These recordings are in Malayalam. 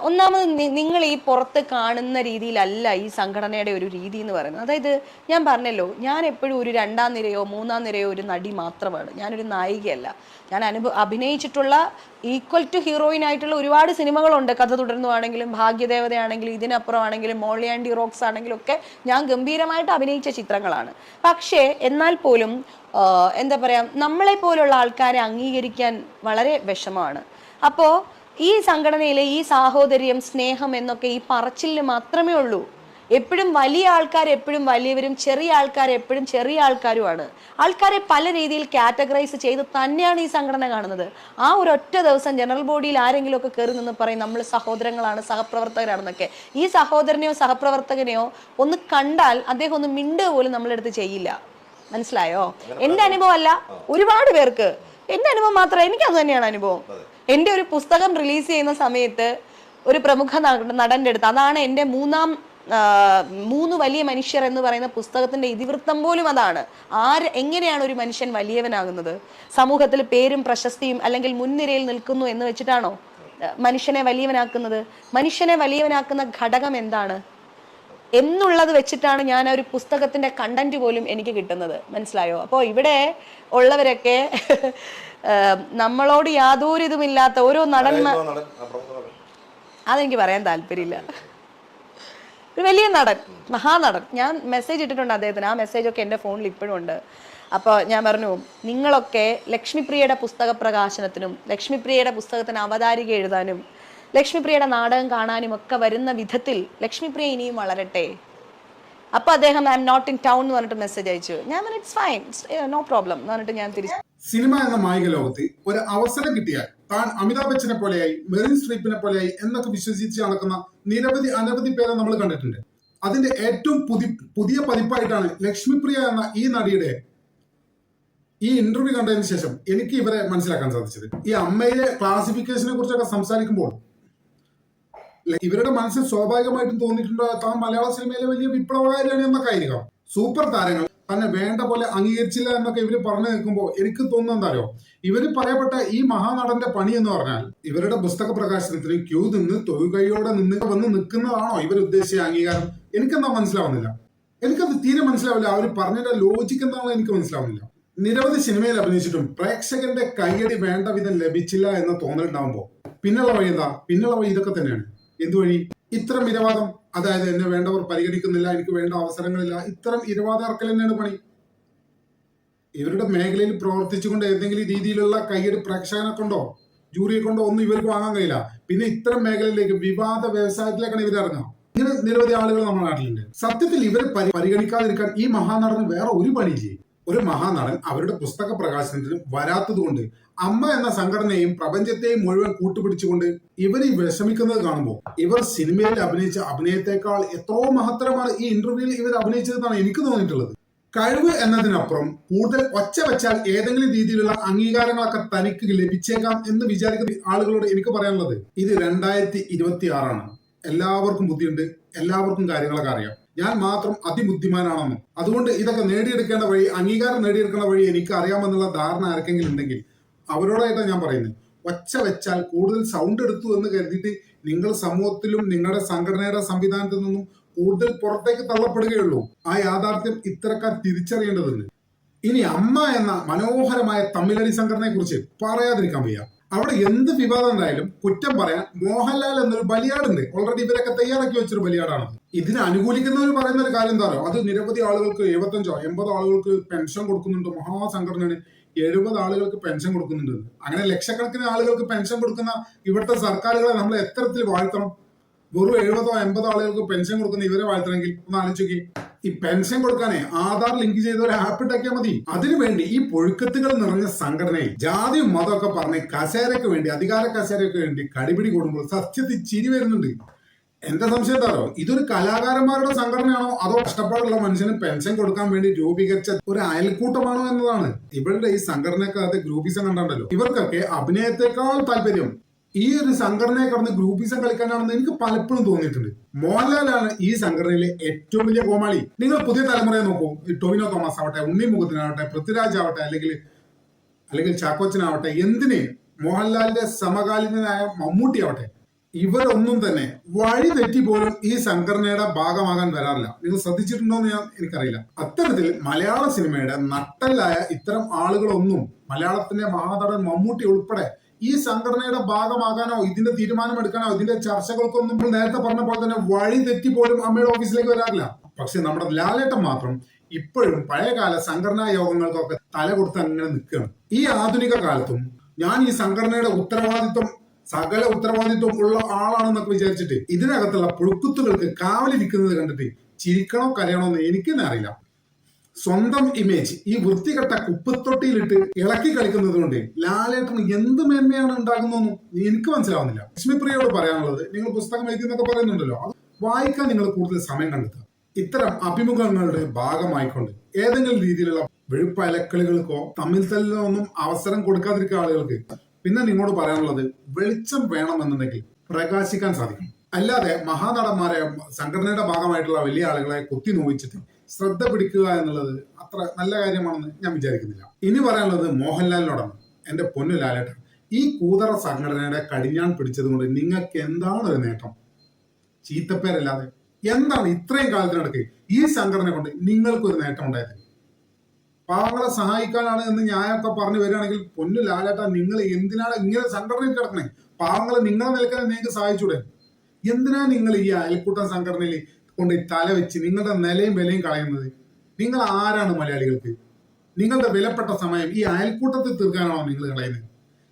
ഒന്നാമത് നിങ്ങൾ ഈ പുറത്ത് കാണുന്ന രീതിയിലല്ല ഈ സംഘടനയുടെ ഒരു രീതി എന്ന് പറയുന്നത്. അതായത് ഞാൻ പറഞ്ഞല്ലോ, ഞാൻ എപ്പോഴും ഒരു രണ്ടാം നിരയോ മൂന്നാം നിരയോ ഒരു നടി മാത്രമാണ്, ഞാനൊരു നായികയല്ല. ഞാൻ അഭിനയിച്ചിട്ടുള്ള ഈക്വൽ ടു ഹീറോയിൻ ആയിട്ടുള്ള ഒരുപാട് സിനിമകളുണ്ട്. കഥ തുടർന്നുവാണെങ്കിലും ഭാഗ്യദേവതയാണെങ്കിലും ഇതിനപ്പുറമാണെങ്കിലും മോളി ആൻഡ് റോക്സ് ആണെങ്കിലും ഒക്കെ ഞാൻ ഗംഭീരമായിട്ട് അഭിനയിച്ച ചിത്രങ്ങളാണ്. പക്ഷേ എന്നാൽ പോലും എന്താ പറയുക, നമ്മളെ പോലുള്ള ആൾക്കാരെ അംഗീകരിക്കാൻ വളരെ വിഷമമാണ്. അപ്പോൾ ഈ സംഘടനയിലെ ഈ സാഹോദര്യം, സ്നേഹം എന്നൊക്കെ ഈ പറച്ചിലിന് മാത്രമേ ഉള്ളൂ. എപ്പോഴും വലിയ ആൾക്കാർ എപ്പോഴും വലിയവരും, ചെറിയ ആൾക്കാർ എപ്പോഴും ചെറിയ ആൾക്കാരുമാണ്. ആൾക്കാരെ പല രീതിയിൽ കാറ്റഗറൈസ് ചെയ്ത് തന്നെയാണ് ഈ സംഘടന കാണുന്നത്. ആ ഒരൊറ്റ ദിവസം ജനറൽ ബോഡിയിൽ ആരെങ്കിലുമൊക്കെ കയറി നിന്ന് പറയും നമ്മൾ സഹോദരങ്ങളാണ്, സഹപ്രവർത്തകരാണെന്നൊക്കെ. ഈ സഹോദരനെയോ സഹപ്രവർത്തകനെയോ ഒന്ന് കണ്ടാൽ അദ്ദേഹം ഒന്ന് മിണ്ടുക പോലും നമ്മളെടുത്ത് ചെയ്യില്ല. മനസ്സിലായോ? എൻ്റെ അനുഭവം അല്ല, ഒരുപാട് പേർക്ക് എൻ്റെ അനുഭവം മാത്രമേ, എനിക്കത് തന്നെയാണ് അനുഭവം. എൻ്റെ ഒരു പുസ്തകം റിലീസ് ചെയ്യുന്ന സമയത്ത് ഒരു പ്രമുഖ നടൻ്റെ അടുത്ത്, അതാണ് എൻ്റെ മൂന്ന് വലിയ മനുഷ്യർ എന്ന് പറയുന്ന പുസ്തകത്തിന്റെ ഇതിവൃത്തം പോലും അതാണ്. എങ്ങനെയാണ് ഒരു മനുഷ്യൻ വലിയവനാകുന്നത്? സമൂഹത്തിൽ പേരും പ്രശസ്തിയും അല്ലെങ്കിൽ മുൻനിരയിൽ നിൽക്കുന്നു എന്ന് വെച്ചിട്ടാണോ മനുഷ്യനെ വലിയവനാക്കുന്നത്? മനുഷ്യനെ വലിയവനാക്കുന്ന ഘടകം എന്താണ് എന്നുള്ളത് വെച്ചിട്ടാണ് ഞാൻ ഒരു പുസ്തകത്തിന്റെ കണ്ടന്റ് പോലും എനിക്ക് കിട്ടുന്നത്. മനസ്സിലായോ? അപ്പോൾ ഇവിടെ ഉള്ളവരൊക്കെ നമ്മളോട് യാതൊരു ഇതുമില്ലാത്ത ഓരോ നടന്മാർ, അതെനിക്ക് പറയാൻ താല്പര്യമില്ല. ഒരു വലിയ നടൻ, മഹാനടൻ. ഞാൻ മെസ്സേജ് ഇട്ടിട്ടുണ്ട് അദ്ദേഹത്തിന്, ആ മെസ്സേജൊക്കെ എൻ്റെ ഫോണിൽ ഇപ്പോഴും ഉണ്ട്. അപ്പോൾ ഞാൻ പറഞ്ഞു, നിങ്ങളൊക്കെ ലക്ഷ്മിപ്രിയയുടെ പുസ്തക പ്രകാശനത്തിനും ലക്ഷ്മിപ്രിയയുടെ പുസ്തകത്തിന് അവതാരിക എഴുതാനും ലക്ഷ്മിപ്രിയയുടെ നാടകം കാണാനും ഒക്കെ വരുന്ന വിധത്തിൽ ലക്ഷ്മിപ്രിയ ഇനിയും വളരട്ടെ. അപ്പോൾ അദ്ദേഹം I am not in town എന്ന് പറഞ്ഞിട്ട് മെസ്സേജ് അയച്ചു. ഞാൻ പറഞ്ഞു ഇറ്റ്സ് ഫൈൻ, നോ പ്രോബ്ലം എന്ന് പറഞ്ഞിട്ട് ഞാൻ തിരിച്ചു. സിനിമ എന്ന മായിക ലോകത്ത് ഒരു അവസരം കിട്ടിയാൽ താൻ അമിതാഭ് ബച്ചനെ പോലെയായി, മെറിൻ സ്ട്രീപ്പിനെ പോലെയായി എന്നൊക്കെ വിശ്വസിച്ച് നടക്കുന്ന അനവധി പേരെ നമ്മൾ കണ്ടിട്ടുണ്ട്. അതിന്റെ ഏറ്റവും പുതിയ പതിപ്പായിട്ടാണ് ലക്ഷ്മിപ്രിയ എന്ന ഈ നടിയുടെ ഈ ഇന്റർവ്യൂ കണ്ടതിന് ശേഷം എനിക്ക് ഇവരെ മനസ്സിലാക്കാൻ സാധിച്ചത്. ഈ അമ്മയിലെ ക്ലാസിഫിക്കേഷനെ കുറിച്ചൊക്കെ സംസാരിക്കുമ്പോൾ ഇവരുടെ മനസ്സിൽ സ്വാഭാവികമായിട്ടും തോന്നിയിട്ടുണ്ടോ താൻ മലയാള സിനിമയിലെ വലിയ വിപ്ലവകാരിയാണ് എന്നൊക്കെ ആയിരിക്കാം. സൂപ്പർ താരങ്ങൾ തന്നെ വേണ്ട പോലെ അംഗീകരിച്ചില്ല എന്നൊക്കെ ഇവര് പറഞ്ഞു നിൽക്കുമ്പോൾ എനിക്ക് തോന്നുന്നത് എന്താണോ, ഇവര് പറയപ്പെട്ട ഈ മഹാനടന്റെ പണി എന്ന് പറഞ്ഞാൽ ഇവരുടെ പുസ്തക പ്രകാശനത്തിന് ക്യൂ നിന്ന് തൊഴുകൈയോടെ വന്ന് നിൽക്കുന്നതാണോ ഇവർ ഉദ്ദേശിച്ച അംഗീകാരം? എനിക്കെന്താ മനസ്സിലാവുന്നില്ല. എനിക്കത് തീരെ മനസ്സിലാവില്ല. അവർ പറഞ്ഞതിന്റെ ലോജിക്ക് എന്താണെന്ന് എനിക്ക് മനസ്സിലാവുന്നില്ല. നിരവധി സിനിമയിൽ അഭിനയിച്ചിട്ടും പ്രേക്ഷകന്റെ കയ്യടി വേണ്ട വിധം ലഭിച്ചില്ല എന്ന തോന്നലുണ്ടാവുമ്പോ പിന്നുള്ള വഴി എന്താ? പിന്നുള്ള വഴി ഇതൊക്കെ തന്നെയാണ്. എന്തുവഴി? ഇത്തരം ഇരവാദം, അതായത് എന്നെ വേണ്ടവർ പരിഗണിക്കുന്നില്ല, എനിക്ക് വേണ്ട അവസരങ്ങളില്ല, ഇത്തരം ഇരവാദം ഇറക്കൽ തന്നെയാണ് പണി. ഇവരുടെ മേഖലയിൽ പ്രവർത്തിച്ചുകൊണ്ട് ഏതെങ്കിലും രീതിയിലുള്ള കയ്യടി പ്രേക്ഷകനെ കൊണ്ടോ ജൂറിയെ കൊണ്ടോ ഒന്നും ഇവർക്ക് വാങ്ങാൻ കഴിയില്ല. പിന്നെ ഇത്തരം മേഖലയിലേക്ക് വിവാദ വ്യവസായത്തിലേക്കാണ് ഇവർ ഇറങ്ങുക. ഇങ്ങനെ നിരവധി ആളുകൾ നമ്മുടെ നാട്ടിലുണ്ട്. സത്യത്തിൽ ഇവരെ പരിഗണിക്കാതിരിക്കാൻ ഈ മഹാനടന് വേറെ ഒരു പണിയില്ലേ? ഒരു മഹാനടൻ അവരുടെ പുസ്തക പ്രകാശനത്തിന് വരാത്തത് കൊണ്ട് അമ്മ എന്ന സംഘടനയെയും പ്രപഞ്ചത്തെയും മുഴുവൻ കൂട്ടുപിടിച്ചുകൊണ്ട് ഇവർ വിഷമിക്കുന്നത് കാണുമ്പോൾ ഇവർ സിനിമയിൽ അഭിനയിച്ച അഭിനയത്തെക്കാൾ എത്രയോ മഹത്തരമാണ് ഈ ഇന്റർവ്യൂവിൽ ഇവർ അഭിനയിച്ചതെന്നാണ് എനിക്ക് തോന്നിയിട്ടുള്ളത്. കഴിവ് എന്നതിനപ്പുറം കൂടുതൽ ഒച്ച വെച്ചാൽ ഏതെങ്കിലും രീതിയിലുള്ള അംഗീകാരങ്ങളൊക്കെ തനിക്ക് ലഭിച്ചേക്കാം എന്ന് വിചാരിക്കുന്ന ആളുകളോട് എനിക്ക് പറയാനുള്ളത്, ഇത് 2026 എല്ലാവർക്കും ബുദ്ധിയുണ്ട്, എല്ലാവർക്കും കാര്യങ്ങളൊക്കെ അറിയാം. ഞാൻ മാത്രം അതിബുദ്ധിമാനാണെന്നും അതുകൊണ്ട് ഇതൊക്കെ നേടിയെടുക്കേണ്ട വഴി, അംഗീകാരം നേടിയെടുക്കേണ്ട വഴി എനിക്ക് അറിയാമെന്നുള്ള ധാരണ ആർക്കെങ്കിലും ഉണ്ടെങ്കിൽ അവരോടായിട്ടാണ് ഞാൻ പറയുന്നത്. ഒച്ച വെച്ചാൽ കൂടുതൽ സൗണ്ട് എടുത്തു എന്ന് കരുതിയിട്ട് നിങ്ങൾ സമൂഹത്തിലും നിങ്ങളുടെ സംഘടനയുടെ സംവിധാനത്തിൽ നിന്നും കൂടുതൽ പുറത്തേക്ക് തള്ളപ്പെടുകയുള്ളൂ. ആ യാഥാർത്ഥ്യം ഇത്തരക്കാർ തിരിച്ചറിയേണ്ടതുണ്ട്. ഇനി അമ്മ എന്ന മനോഹരമായ തമിഴടി സംഘടനയെ കുറിച്ച് പറയാതിരിക്കാൻ വയ്യ. അവിടെ എന്ത് വിവാദം ഉണ്ടായാലും കുറ്റം പറയാൻ മോഹൻലാൽ എന്നൊരു ബലിയാടുണ്ട്. ഓൾറെഡി ഇവരൊക്കെ തയ്യാറാക്കി വെച്ചൊരു ബലിയാടാണ്. ഇതിനെ അനുകൂലിക്കുന്നവർ പറയുന്ന ഒരു കാര്യം എന്താ പറയുക, അത് നിരവധി ആളുകൾക്ക് 75 80 ആളുകൾക്ക് പെൻഷൻ കൊടുക്കുന്നുണ്ട്, മഹാസംഘടനയാണ്. 70 ആളുകൾക്ക് പെൻഷൻ കൊടുക്കുന്നുണ്ട്. അങ്ങനെ ലക്ഷക്കണക്കിന് ആളുകൾക്ക് പെൻഷൻ കൊടുക്കുന്ന ഇവിടുത്തെ സർക്കാരുകളെ നമ്മൾ എത്തരത്തിൽ വാഴ്ത്തണം? വെറും 70 80 ആളുകൾക്ക് പെൻഷൻ കൊടുക്കുന്ന ഇവരെ വാഴ്ത്തണമെങ്കിൽ ഒന്ന് ആലോചിച്ച് ഈ പെൻഷൻ കൊടുക്കാനേ ആധാർ ലിങ്ക് ചെയ്ത ഒരു ആപ്പ് ഉണ്ടാക്കിയാൽ മതി. അതിനുവേണ്ടി ഈ പുഴുക്കത്തുകൾ നിറഞ്ഞ സംഘടനയിൽ ജാതിയും മതമൊക്കെ പറഞ്ഞ് കസേരയ്ക്ക് വേണ്ടി, അധികാര കസേരയ്ക്ക് വേണ്ടി കടിപിടി കൂടുമ്പോൾ സത്യത്തിൽ ചിരി വരുന്നുണ്ട്. എന്റെ സംശയം എന്താണോ, ഇതൊരു കലാകാരന്മാരുടെ സംഘടനയാണോ അതോ കഷ്ടപ്പാടുള്ള മനുഷ്യന് പെൻഷൻ കൊടുക്കാൻ വേണ്ടി രൂപീകരിച്ച ഒരു അയൽക്കൂട്ടമാണോ എന്നതാണ്. ഇവരുടെ ഈ സംഘടനക്കകത്ത് ഗ്രൂപ്പിസം കണ്ടല്ലോ, ഇവർക്കൊക്കെ അഭിനയത്തെക്കാൾ താല്പര്യം ഈ ഒരു സംഘടനയെ കടന്ന് ഗ്രൂപ്പിസം കളിക്കാനാണെന്ന് എനിക്ക് പലപ്പോഴും തോന്നിയിട്ടുണ്ട്. മോഹൻലാലാണ് ഈ സംഘടനയിലെ ഏറ്റവും വലിയ കോമാളി. നിങ്ങൾ പുതിയ തലമുറയെ നോക്കൂ, ടൊവിനോ തോമസ് ആവട്ടെ, ഉണ്ണി മുകുന്ദനാവട്ടെ, പൃഥ്വിരാജ് ആവട്ടെ, അല്ലെങ്കിൽ ചാക്കോച്ചനാവട്ടെ, എന്തിന് മോഹൻലാലിന്റെ സമകാലീനായ മമ്മൂട്ടി ആവട്ടെ, ഇവരൊന്നും തന്നെ വഴി തെറ്റി പോലും ഈ സംഘടനയുടെ ഭാഗമാകാൻ വരാറില്ല. നിങ്ങൾ ശ്രദ്ധിച്ചിട്ടുണ്ടോ എന്ന് എനിക്കറിയില്ല. അത്തരത്തിൽ മലയാള സിനിമയുടെ നട്ടലായ ഇത്തരം ആളുകളൊന്നും, മലയാളത്തിന്റെ മഹാനടൻ മമ്മൂട്ടി ഉൾപ്പെടെ, ഈ സംഘടനയുടെ ഭാഗമാകാനോ ഇതിന്റെ തീരുമാനമെടുക്കാനോ ഇതിന്റെ ചർച്ചകൾക്കൊന്നും നമ്മൾ നേരത്തെ പറഞ്ഞ പോലെ തന്നെ വഴി തെറ്റി പോലും അമ്മയുടെ ഓഫീസിലേക്ക് വരാറില്ല. പക്ഷെ നമ്മുടെ ലാലേട്ടൻ മാത്രം ഇപ്പോഴും പഴയകാല സംഘടനാ യോഗങ്ങൾക്കൊക്കെ തല കൊടുത്ത് അങ്ങനെ നിൽക്കുകയാണ്. ഈ ആധുനിക കാലത്തും ഞാൻ ഈ സംഘടനയുടെ സകല ഉത്തരവാദിത്വം ഉള്ള ആളാണെന്നൊക്കെ വിചാരിച്ചിട്ട് ഇതിനകത്തുള്ള പുഴുക്കുത്തുകൾക്ക് കാവലിരിക്കുന്നത് കണ്ടിട്ട് ചിരിക്കണോ കരയണോ എന്ന് എനിക്ക് തന്നെ അറിയില്ല. സ്വന്തം ഇമേജ് ഈ വൃത്തികെട്ട കുപ്പത്തൊട്ടിയിലിട്ട് ഇളക്കി കളിക്കുന്നത് കൊണ്ട് ലാലേട്ടന് എന്ത് മേന്മയാണ് ഉണ്ടാകുന്നതെന്നും എനിക്ക് മനസ്സിലാവുന്നില്ല. ലക്ഷ്മിപ്രിയയോട് പറയാനുള്ളത്, നിങ്ങൾ പുസ്തകം എഴുതി എന്നൊക്കെ പറയുന്നുണ്ടല്ലോ, അത് വായിക്കാൻ നിങ്ങൾ കൂടുതൽ സമയം കണ്ടെത്തുക. ഇത്തരം അഭിമുഖങ്ങളുടെ ഭാഗമായിക്കൊണ്ട് ഏതെങ്കിലും രീതിയിലുള്ള വെഴുപ്പലക്കളികൾക്കോ തമ്മിൽ തല്ലിനോ ഒന്നും അവസരം കൊടുക്കാതിരിക്കുക ആളുകൾക്ക്. പിന്നെ നിങ്ങളോട് പറയാനുള്ളത്, വെളിച്ചം വേണമെന്നുണ്ടെങ്കിൽ പ്രകാശിക്കാൻ സാധിക്കും. അല്ലാതെ മഹാനടന്മാരെ, സംഘടനയുടെ ഭാഗമായിട്ടുള്ള വലിയ ആളുകളെ കുത്തി നോവിച്ചിട്ട് ശ്രദ്ധ പിടിക്കുക എന്നുള്ളത് അത്ര നല്ല കാര്യമാണെന്ന് ഞാൻ വിചാരിക്കുന്നില്ല. ഇനി പറയാനുള്ളത് മോഹൻലാലിനോടാണ്. എന്റെ പൊന്നു ലാലേട്ടൻ, ഈ കൂതറ സംഘടനയുടെ കടിഞ്ഞാൺ പിടിച്ചത് കൊണ്ട് നിങ്ങൾക്ക് എന്താണ് ഒരു നേട്ടം? ചീത്തപ്പേരല്ലാതെ എന്താണ് ഇത്രയും കാലത്തിനിടയ്ക്ക് ഈ സംഘടന കൊണ്ട് നിങ്ങൾക്കൊരു നേട്ടം ഉണ്ടായത്? പാവങ്ങളെ സഹായിക്കാനാണ് എന്ന് ഞാനൊക്കെ പറഞ്ഞു വരികയാണെങ്കിൽ, പൊന്നു ലാലേട്ട, നിങ്ങൾ എന്തിനാണ് ഇങ്ങനെ സംഘടനയിൽ കിടക്കണേ? പാവങ്ങളെ നിങ്ങളെ നിൽക്കാൻ നിങ്ങൾക്ക് സഹായിച്ചൂടെ? എന്തിനാ നിങ്ങൾ ഈ അയൽക്കൂട്ടം സംഘടനയിൽ കൊണ്ട് തല വെച്ച് നിങ്ങളുടെ നിലയും വിലയും കളയുന്നത്? നിങ്ങൾ ആരാണ് മലയാളികൾക്ക്? നിങ്ങളുടെ വിലപ്പെട്ട സമയം ഈ അയൽക്കൂട്ടത്തിൽ തീർക്കാനാണോ നിങ്ങൾ കളയുന്നത്?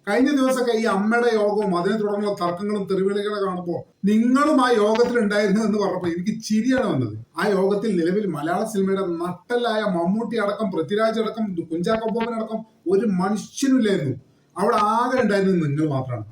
കഴിഞ്ഞ ദിവസമൊക്കെ ഈ അമ്മയുടെ യോഗവും അതിനെ തുടർന്നുള്ള തർക്കങ്ങളും തെറിവിളികളെ കാണുമ്പോൾ നിങ്ങളും ആ യോഗത്തിൽ ഉണ്ടായിരുന്നു എന്ന് പറഞ്ഞപ്പോൾ എനിക്ക് ചിരിയാണ് വന്നത്. ആ യോഗത്തിൽ നിലവിൽ മലയാള സിനിമയുടെ നട്ടലായ മമ്മൂട്ടി അടക്കം, പൃഥ്വിരാജ് അടക്കം, കുഞ്ചാക്കോ ബോബൻ അടക്കം ഒരു മനുഷ്യനില്ലായിരുന്നു. അവിടെ ആകെ ഉണ്ടായിരുന്നത് നിങ്ങൾ മാത്രമാണ്.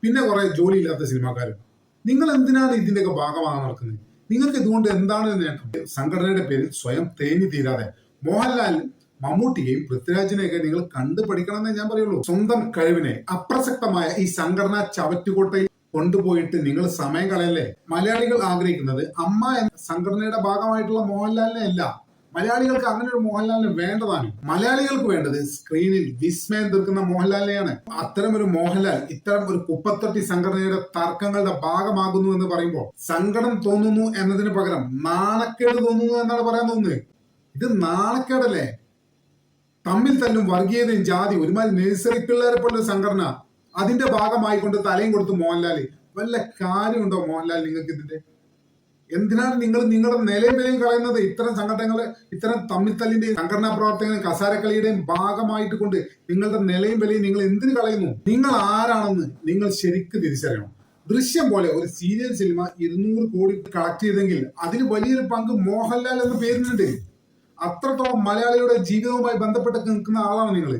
പിന്നെ കുറെ ജോലിയില്ലാത്ത സിനിമാക്കാരും. നിങ്ങൾ എന്തിനാണ് ഇതിന്റെയൊക്കെ ഭാഗമാകാൻ നടക്കുന്നത്? നിങ്ങൾക്ക് ഇതുകൊണ്ട് എന്താണ് നേട്ടം? സംഘടനയുടെ പേരിൽ സ്വയം തേഞ്ഞു തീരാതെ മോഹൻലാൽ, മമ്മൂട്ടിയെയും പൃഥ്വിരാജിനെയൊക്കെ നിങ്ങൾ കണ്ടു പഠിക്കണമെന്നേ ഞാൻ പറയുള്ളൂ. സ്വന്തം കഴിവിനെ അപ്രസക്തമായ ഈ സംഘടനാ ചവറ്റുകോട്ടയിൽ കൊണ്ടുപോയിട്ട് നിങ്ങൾ സമയം കളയല്ലേ? മലയാളികൾ ആഗ്രഹിക്കുന്നത് അമ്മ എന്ന സംഘടനയുടെ ഭാഗമായിട്ടുള്ള മോഹൻലാലിനെ അല്ല. മലയാളികൾക്ക് അങ്ങനെ ഒരു മോഹൻലാലിനെ വേണ്ടതാണ്. മലയാളികൾക്ക് വേണ്ടത് സ്ക്രീനിൽ വിസ്മയം തീർക്കുന്ന മോഹൻലാലിനെയാണ്. അത്തരം ഒരു മോഹൻലാൽ ഇത്തരം ഒരു കുപ്പത്തൊട്ടി സംഘടനയുടെ തർക്കങ്ങളുടെ ഭാഗമാകുന്നു എന്ന് പറയുമ്പോൾ സങ്കടം തോന്നുന്നു എന്നതിന് പകരം നാണക്കേട് തോന്നുന്നു എന്നാണ് പറയാൻ തോന്നുന്നത്. ഇത് നാണക്കേടല്ലേ? തമ്മിൽ തല്ലും വർഗീയതയും ജാതി, ഒരുമാതിരി നഴ്സറി പിള്ളേരെ പോലൊരു സംഘടന, അതിന്റെ ഭാഗമായിക്കൊണ്ട് തലയും കൊടുത്ത് മോഹൻലാല്. വല്ല കാര്യമുണ്ടോ മോഹൻലാൽ നിങ്ങൾക്ക് ഇതിന്റെ? എന്തിനാണ് നിങ്ങൾ നിങ്ങളുടെ നിലയും വിലയും കളയുന്നത്? ഇത്തരം സംഘടനകളെ, ഇത്തരം തമ്മിൽ തല്ലിന്റെയും സംഘടനാ പ്രവർത്തകരും കസാരക്കളിയുടെയും ഭാഗമായിട്ട് കൊണ്ട് നിങ്ങളുടെ നിലയും വിലയും നിങ്ങൾ എന്തിനു കളയുന്നു? നിങ്ങൾ ആരാണെന്ന് നിങ്ങൾ ശരിക്ക് തിരിച്ചറിയണം. ദൃശ്യം പോലെ ഒരു സീരിയൽ സിനിമ 200 കോടി കളക്ട് ചെയ്തെങ്കിൽ അതിന് വലിയൊരു പങ്ക് മോഹൻലാൽ എന്ന പേരിനുണ്ട്. അത്രത്തോളം മലയാളിയുടെ ജീവിതവുമായി ബന്ധപ്പെട്ട് നിൽക്കുന്ന ആളാണ് നിങ്ങൾ.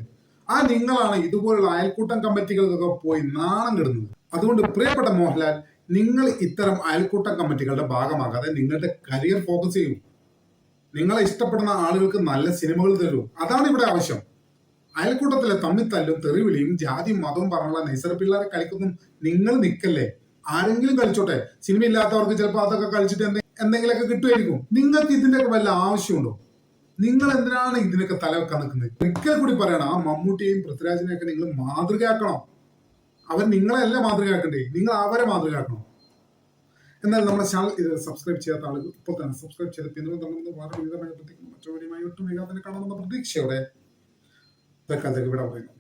ആ നിങ്ങളാണ് ഇതുപോലുള്ള അയൽക്കൂട്ടം കമ്മിറ്റികൾക്കൊക്കെ പോയി നാണം കെടുന്നത്. അതുകൊണ്ട് പ്രിയപ്പെട്ട മോഹൻലാൽ, നിങ്ങൾ ഇത്തരം അയൽക്കൂട്ടം കമ്മിറ്റികളുടെ ഭാഗമാകാതെ നിങ്ങളുടെ കരിയർ ഫോക്കസ് ചെയ്യൂ. നിങ്ങളെ ഇഷ്ടപ്പെടുന്ന ആളുകൾക്ക് നല്ല സിനിമകൾ തരൂ. അതാണ് ഇവിടെ ആവശ്യം. അയൽക്കൂട്ടത്തിലെ തമ്മിത്തല്ലും തെറിവിളിയും ജാതിയും മതവും പറഞ്ഞുള്ള നൈസർ പിള്ളേരെ കളിക്കൊന്നും നിങ്ങൾ നിൽക്കല്ലേ. ആരെങ്കിലും കളിച്ചോട്ടെ. സിനിമ ഇല്ലാത്തവർക്ക് ചിലപ്പോൾ അതൊക്കെ കളിച്ചിട്ട് എന്തെങ്കിലുമൊക്കെ കിട്ടുമായിരിക്കും. നിങ്ങൾക്ക് ഇതിന്റെയൊക്കെ വല്ല ആവശ്യമുണ്ടോ? നിങ്ങൾ എന്തിനാണ് ഇതിനൊക്കെ തലവെക്കാൻ നിൽക്കുന്നത്? ഒരിക്കൽ കൂടി പറയണം, ആ മമ്മൂട്ടിയെയും പൃഥ്വിരാജിനെയൊക്കെ നിങ്ങൾ മാതൃകയാക്കണം. അവർ നിങ്ങളെയല്ല മാതൃകയാക്കണ്ടേ, നിങ്ങൾ അവരെ മാതൃകയാക്കണം. എന്നാൽ നമ്മുടെ ചാനൽ ഇത് സബ്സ്ക്രൈബ് ചെയ്യാത്ത ആളുകൾ ഇപ്പോൾ തന്നെ സബ്സ്ക്രൈബ് ചെയ്ത് പിന്തുണ തരണമെന്ന് വളരെ വിധമായി മറ്റൊരു ഒട്ടും വേഗം തന്നെ കാണുമെന്ന പ്രതീക്ഷയോടെ തൽക്കാലത്തേക്ക് ഇവിടെ പറയുന്നു.